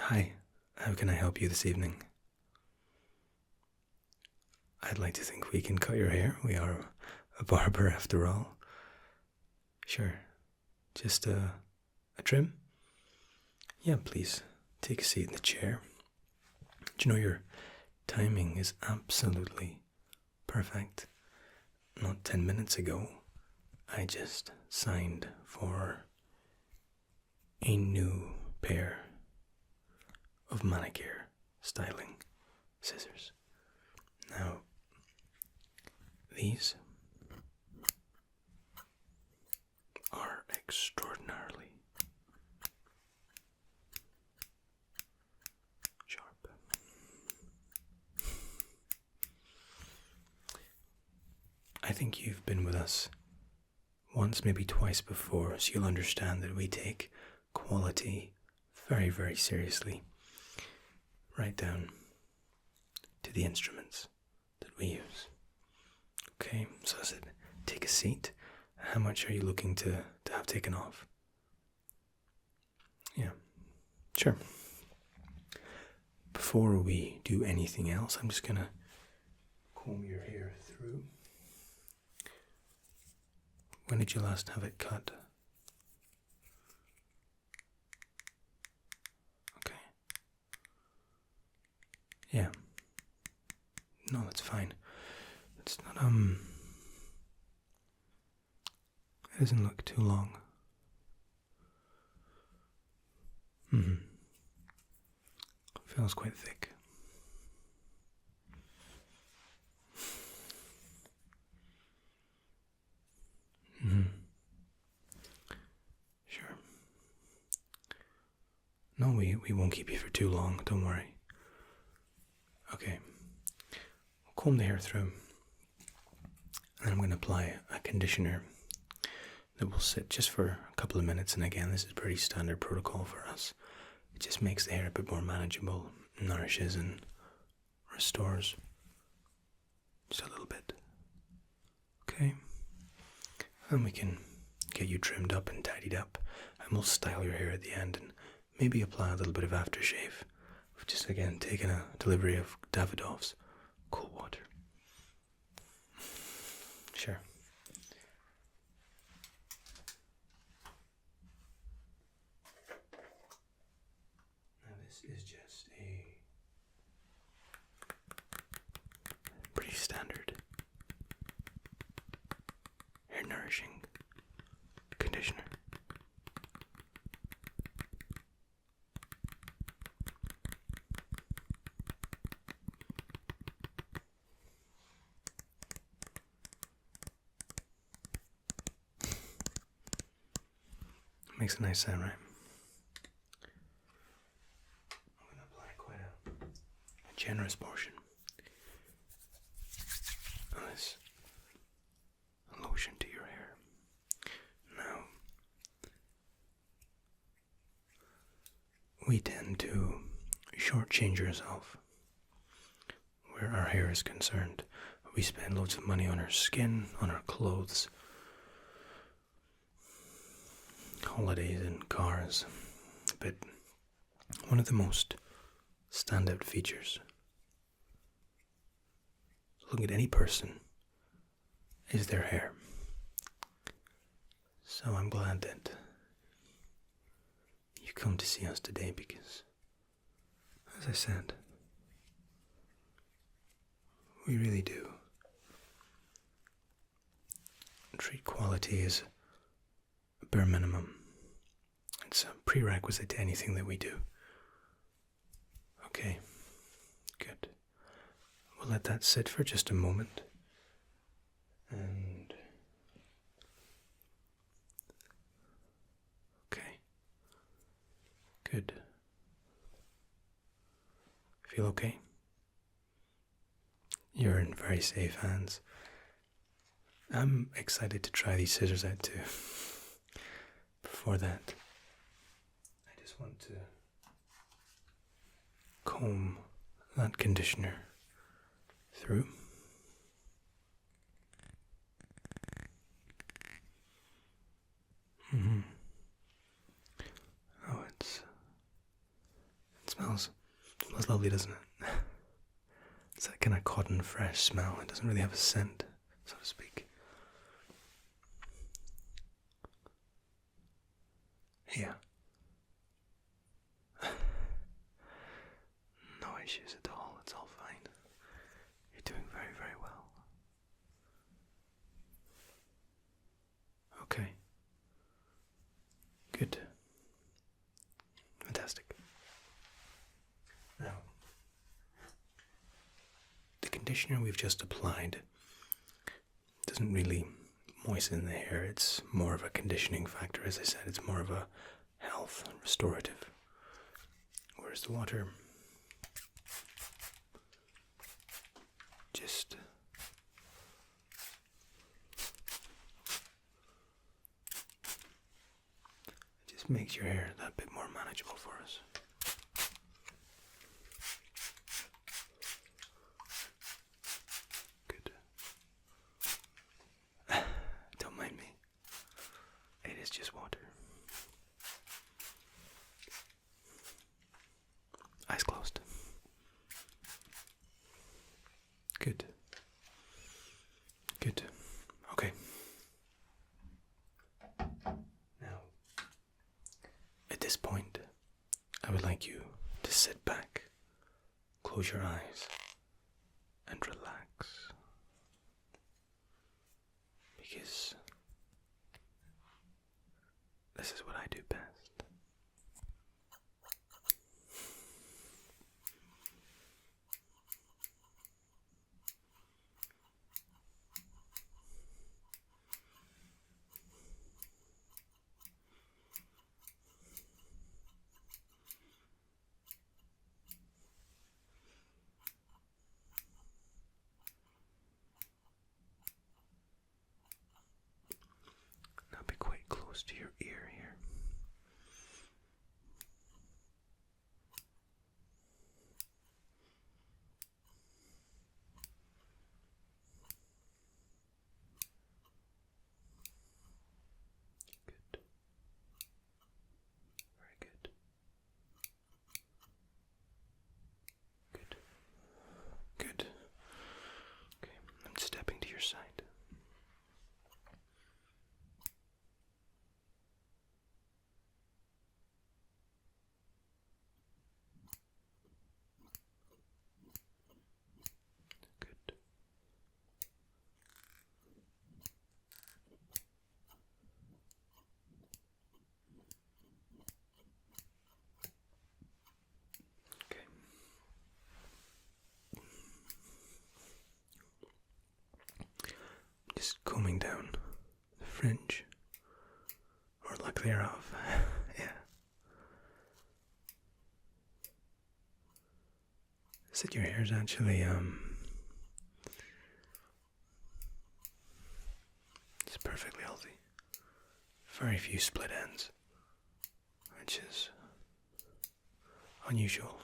Hi, how can I help you this evening? I'd like to think we can cut your hair. We are a barber after all. Sure. Just a trim? Yeah, please. Take a seat in the chair. Do you know your timing is absolutely perfect? Not 10 minutes ago, I just signed for a new pair of manicure styling scissors. Now, these are extraordinarily sharp. I think you've been with us once, maybe twice before, so you'll understand that we take quality very, very seriously, right down to the instruments that we use. Okay, so I said, take a seat. How much are you looking to have taken off? Yeah, sure. Before we do anything else, I'm just gonna comb your hair through. When did you last have it cut? Okay. Yeah. No, that's fine. It's not, it doesn't look too long. Feels quite thick. Sure. No, we won't keep you for too long, don't worry. Okay. We'll comb the hair through. And I'm going to apply a conditioner that will sit just for a couple of minutes. And again, this is pretty standard protocol for us. It just makes the hair a bit more manageable, nourishes and restores just a little bit. Okay. And we can get you trimmed up and tidied up. And we'll style your hair at the end and maybe apply a little bit of aftershave. We've just again taken a delivery of Davidoff's cool water. Sure. Now this is just a pretty standard hair nourishing conditioner. Makes a nice sound, right? I'm going to apply quite a generous portion of this lotion to your hair. Now, we tend to shortchange ourselves where our hair is concerned. We spend loads of money on our skin, on our clothes, holidays and cars, but one of the most standout features, looking at any person, is their hair. So I'm glad that you come to see us today because, as I said, we really do treat quality as a bare minimum. It's a prerequisite to anything that we do. Okay, good. We'll let that sit for just a moment. And okay, good. Feel okay? You're in very safe hands. I'm excited to try these scissors out too. Before that, I just want to comb that conditioner through. Oh, it's Smells lovely, doesn't it? It's that kind of cotton fresh smell. It doesn't really have a scent, so to speak. Yeah. No issues at all. It's all fine. You're doing very, very well. Okay. Good. Fantastic. Now, the conditioner we've just applied doesn't really moisten the hair. It's more of a conditioning factor. As I said, it's more of a health restorative. Whereas the water just makes your hair that bit more manageable for us. Good. Don't mind me. It is just water. Eyes closed. Good. Good. Okay. Now, at this point, I would like you to sit back, close your eyes, and relax. Because this is what I do best. Now be quite close to your ear here. Good. Very good. Good. Good. Okay, I'm stepping to your side. Good. Okay. Just combing down the fringe, or lack thereof. Yeah. Said your hair's actually it's perfectly healthy. Very few split ends, which is unusual.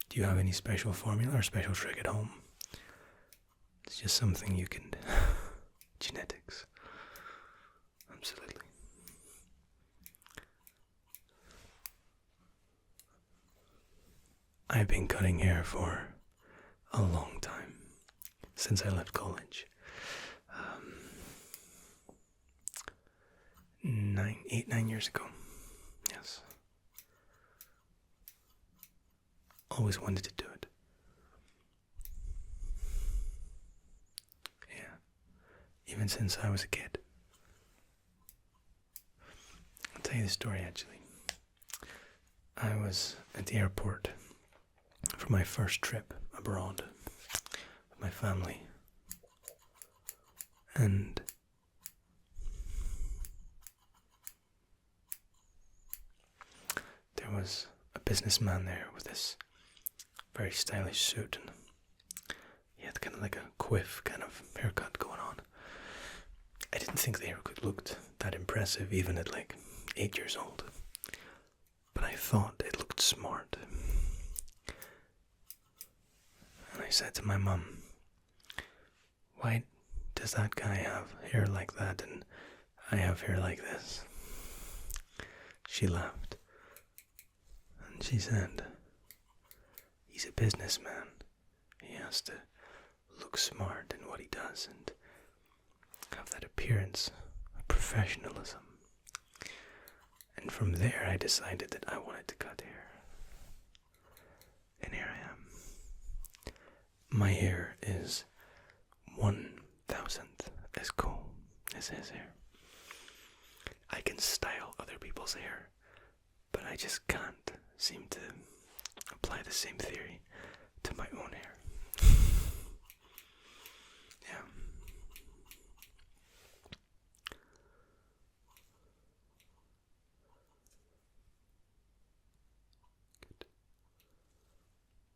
Do you have any special formula or special trick at home? It's just something you can genetics. Absolutely. I've been cutting hair for a long time, since I left college. 9 years ago. Yes. Always wanted to do it. Yeah. Even since I was a kid. I'll tell you the story actually. I was at the airport for my first trip abroad with my family. And there was a businessman there with this very stylish suit, and he had kind of like a quiff kind of haircut going on. I didn't think the haircut looked that impressive even at like 8 years old, but I thought it looked smart. And I said to my mum, why does that guy have hair like that and I have hair like this? She laughed and she said, he's a businessman. He has to look smart in what he does and have that appearance of professionalism. And from there I decided that I wanted to cut hair. And here I am. My hair is 1,000th as cool as his hair. I can style other people's hair, but I just can't seem to apply the same theory to my own hair. Yeah.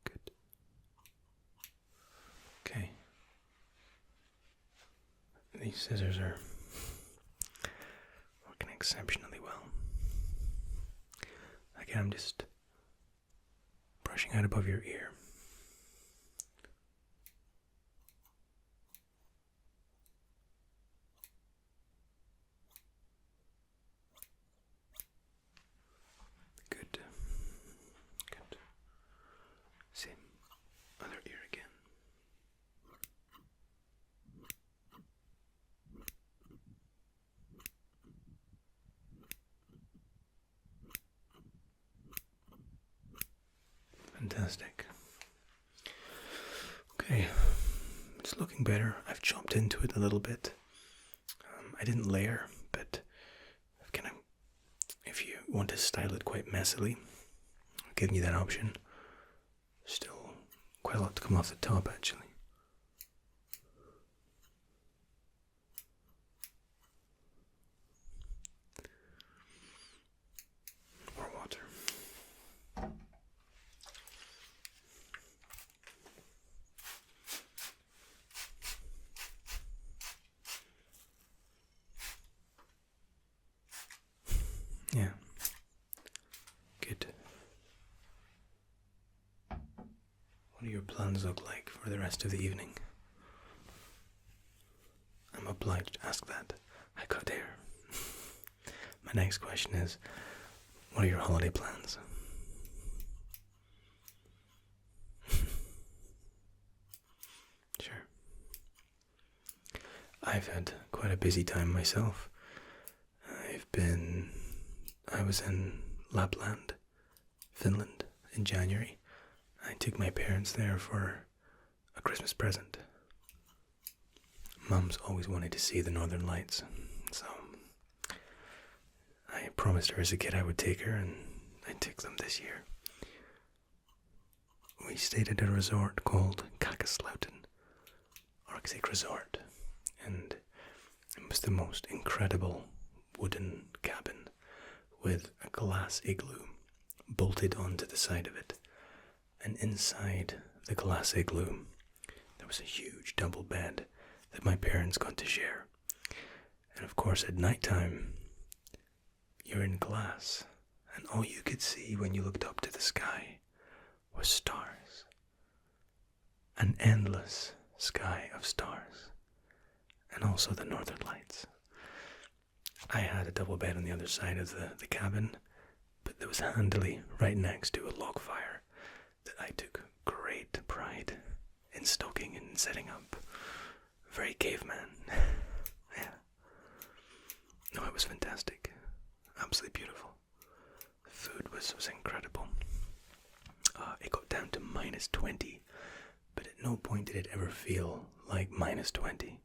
Good. Okay. These scissors are working exceptionally well. Again, I'm just brushing out above your ear. Good. Good. Same. Other ear again. Fantastic. Okay, it's looking better. I've chopped into it a little bit. I didn't layer, but I've kind of, if you want to style it quite messily, I've given you that option. Still quite a lot to come off the top, actually. More water. Yeah. Good. What do your plans look like for the rest of the evening? I'm obliged to ask that. I cut hair. My next question is, what are your holiday plans? Sure. I've had quite a busy time myself. I was in Lapland, Finland, in January. I took my parents there for a Christmas present. Mum's always wanted to see the Northern Lights, so I promised her as a kid I would take her, and I took them this year. We stayed at a resort called Kakaslauten Arctic Resort, and it was the most incredible wooden cabin with a glass igloo bolted onto the side of it. And inside the glass igloo, there was a huge double bed that my parents got to share. And of course, at night time, you're in glass, and all you could see when you looked up to the sky was stars. An endless sky of stars, and also the Northern Lights. I had a double bed on the other side of the cabin, but that was handily right next to a log fire that I took great pride in stoking and setting up. Very caveman. Yeah. No, it was fantastic. Absolutely beautiful. The food was incredible. It got down to -20, but at no point did it ever feel like -20.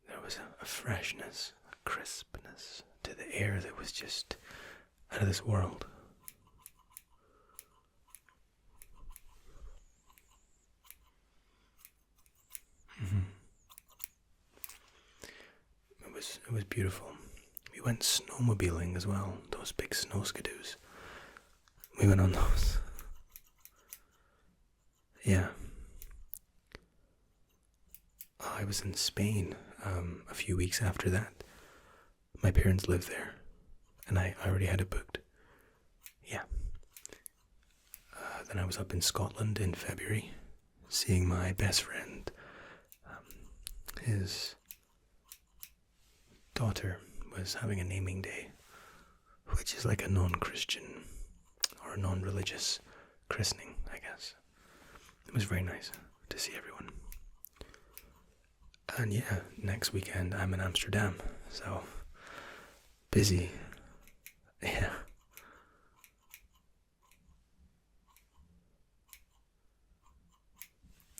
There was a freshness, a crispness to the air that was just out of this world. It was beautiful. We went snowmobiling as well, those big snow skidoos. We went on those. Yeah. I was in Spain a few weeks after that. My parents lived there, and I already had it booked. Yeah. Then I was up in Scotland in February, seeing my best friend. His daughter was having a naming day, which is like a non-Christian or a non-religious christening, I guess. It was very nice to see everyone. And yeah, next weekend I'm in Amsterdam, so busy. Yeah.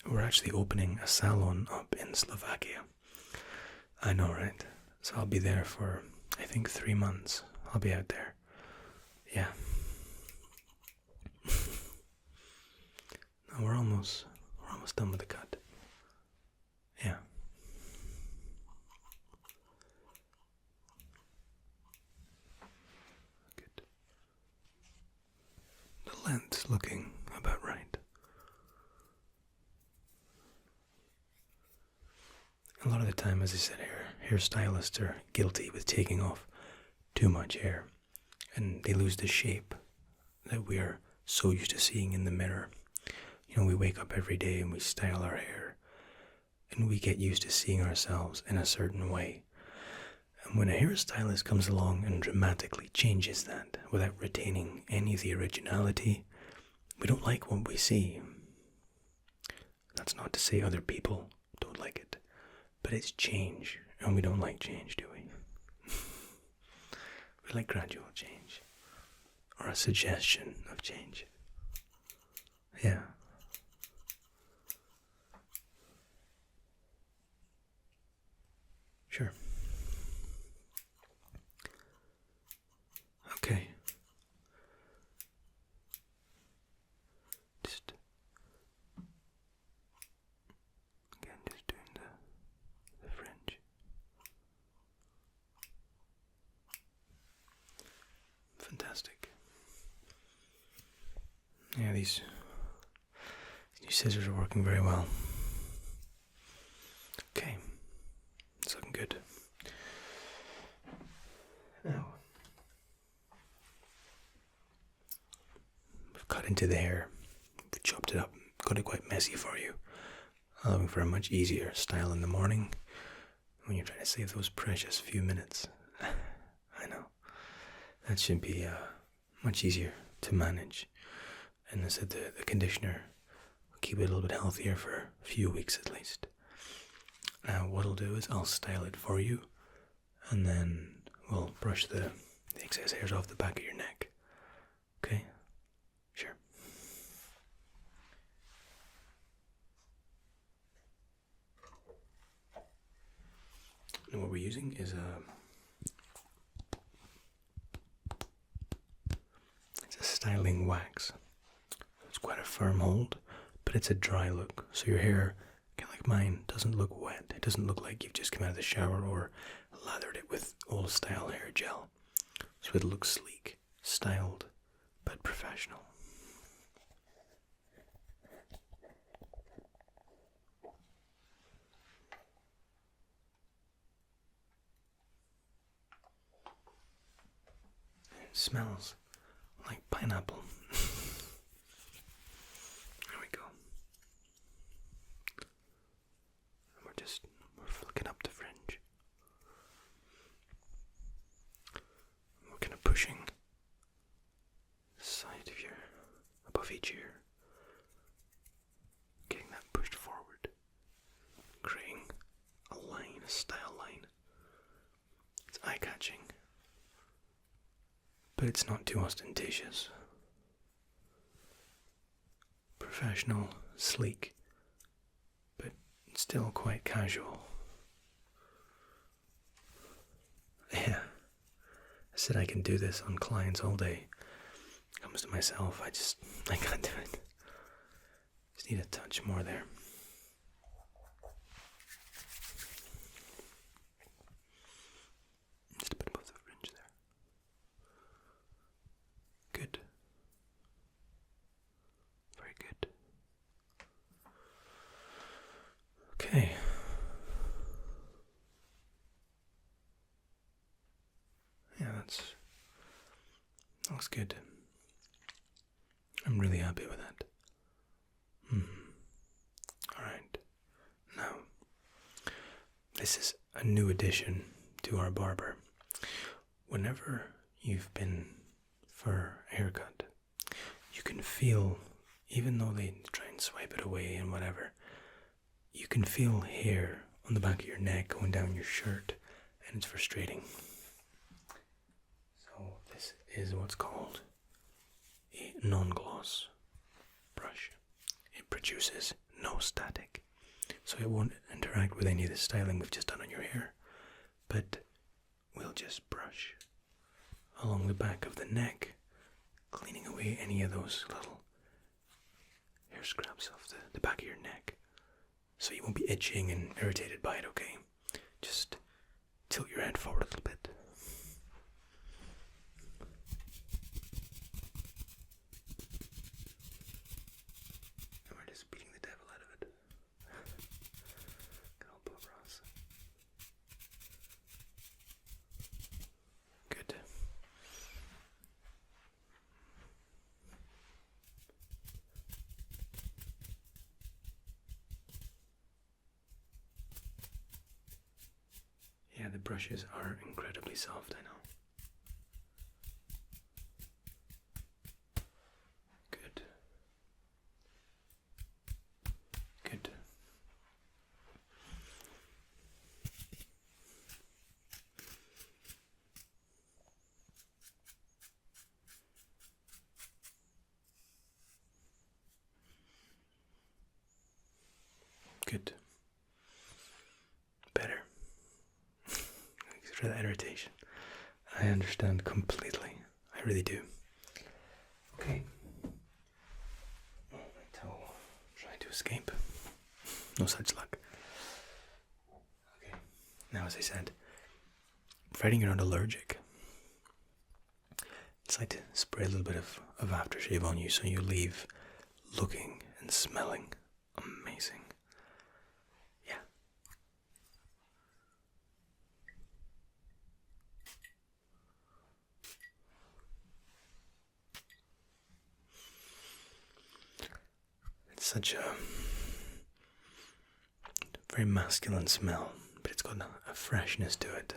We're actually opening a salon up in Slovakia. I know, right? So I'll be there for, I think, 3 months. I'll be out there. Yeah. No, we're almost done with the cut. Yeah. Good. The length's looking about right. A lot of the time, as I said, hairstylists are guilty with taking off too much hair, and they lose the shape that we are so used to seeing in the mirror. You know, we wake up every day and we style our hair, and we get used to seeing ourselves in a certain way. And when a hairstylist comes along and dramatically changes that without retaining any of the originality, we don't like what we see. That's not to say other people don't like it, but it's change, and we don't like change, do we? We like gradual change, or a suggestion of change. Yeah. Sure. Okay. Just doing the fringe. Fantastic. Yeah, these new scissors are working very well. Okay, it's looking good. Now, we've cut into the hair, we've chopped it up, got it quite messy for you. Allowing for a much easier style in the morning when you're trying to save those precious few minutes. I know. That should be much easier to manage. And I said the conditioner will keep it a little bit healthier for a few weeks at least. Now what I'll do is I'll style it for you, and then we'll brush the excess hairs off the back of your neck. Okay? Sure. And what we're using is it's a styling wax. It's quite a firm hold, but it's a dry look, so your hair, kind of like mine, doesn't look wet. It doesn't look like you've just come out of the shower or lathered it with old style hair gel. So it looks sleek, styled, but professional. It smells like pineapple. There we go. We're flicking up the fringe. We're kind of pushing the side of above each ear. Getting that pushed forward. Creating a line, a style line. It's eye-catching. But it's not too ostentatious. Professional, sleek, but still quite casual. Yeah, I said I can do this on clients all day. Comes to myself, I can't do it. Just need a touch more there. Just a bit above the fringe there. Good. Very good. Okay. Yeah, that looks good. I'm really happy with that. Alright. Now, this is a new addition to our barber. Whenever you've been for a haircut, you can feel, even though they try and swipe it away and whatever, you can feel hair on the back of your neck going down your shirt, and it's frustrating. So this is what's called a non-gloss brush. It produces no static, so it won't interact with any of the styling we've just done on your hair, but we'll just brush along the back of the neck, cleaning away any of those little hair scraps off the back of your neck, so you won't be itching and irritated by it, okay? Just tilt your head forward a little bit. And we're just beating the devil out of it. Good old Bob Ross. Good. Yeah, the brushes are incredibly soft, I know. Good. Good. Good. Better. Thanks for that irritation. I understand completely. I really do. Okay. My toe trying to escape. No such luck. Okay. Now, as I said, providing you're not allergic, it's like to spray a little bit of aftershave on you so you leave looking and smelling amazing. Yeah. It's such a very masculine smell, but it's got a freshness to it.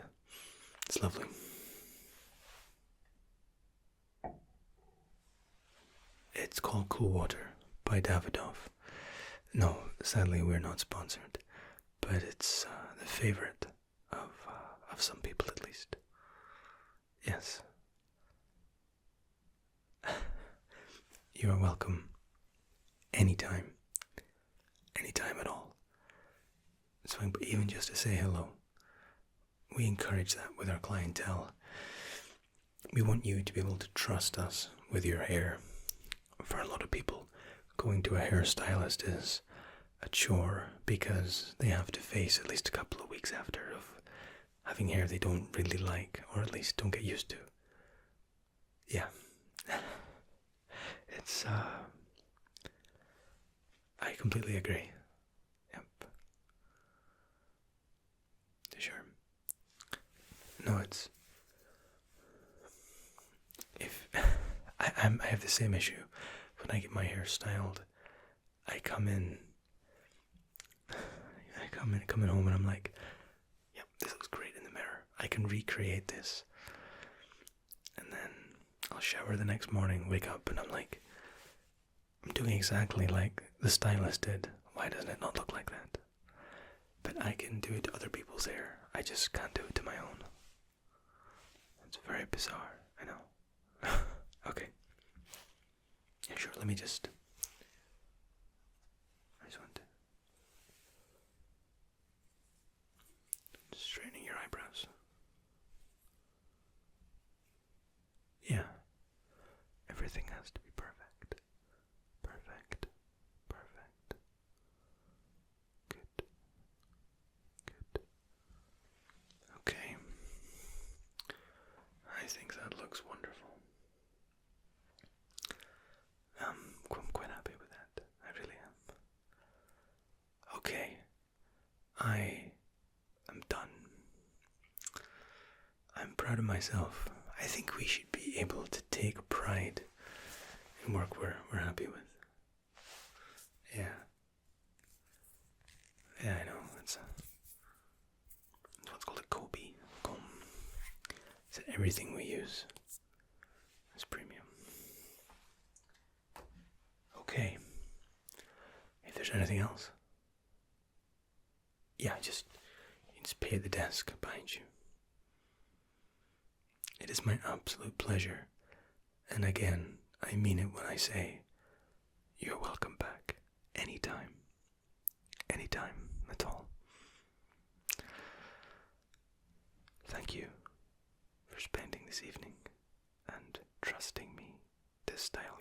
It's lovely. It's called Cool Water by Davidoff. No, sadly we're not sponsored, but it's the favorite of some people at least. Yes. You are welcome anytime. Anytime at all. So even just to say hello. We encourage that with our clientele. We want you to be able to trust us with your hair. For a lot of people, going to a hairstylist is a chore because they have to face at least a couple of weeks after of having hair they don't really like, or at least don't get used to. Yeah. It's, I completely agree. Yep. Sure. No, it's... If... I have the same issue. When I get my hair styled, I come in home and I'm like, yep, this looks great in the mirror. I can recreate this. And then I'll shower the next morning, wake up, and I'm like, I'm doing exactly like the stylist did. Why doesn't it not look like that? But I can do it to other people's hair. I just can't do it to my own. It's very bizarre, I know. Okay. Yeah, sure, let me just... I just want to... straightening your eyebrows. Yeah. Everything has to be perfect. Perfect. Perfect. Good. Good. Okay. I think that looks wonderful. I'm quite happy with that. I really am. Okay. I am done. I'm proud of myself. I think we should be able to take pride in work we're happy with. Yeah. Yeah, I know. It's what's called a Kobe comb. It's everything we use is premium. Okay. Is there anything else? Yeah, just pay at the desk behind you. It is my absolute pleasure, and again, I mean it when I say you're welcome back anytime. Anytime at all. Thank you for spending this evening and trusting me this style.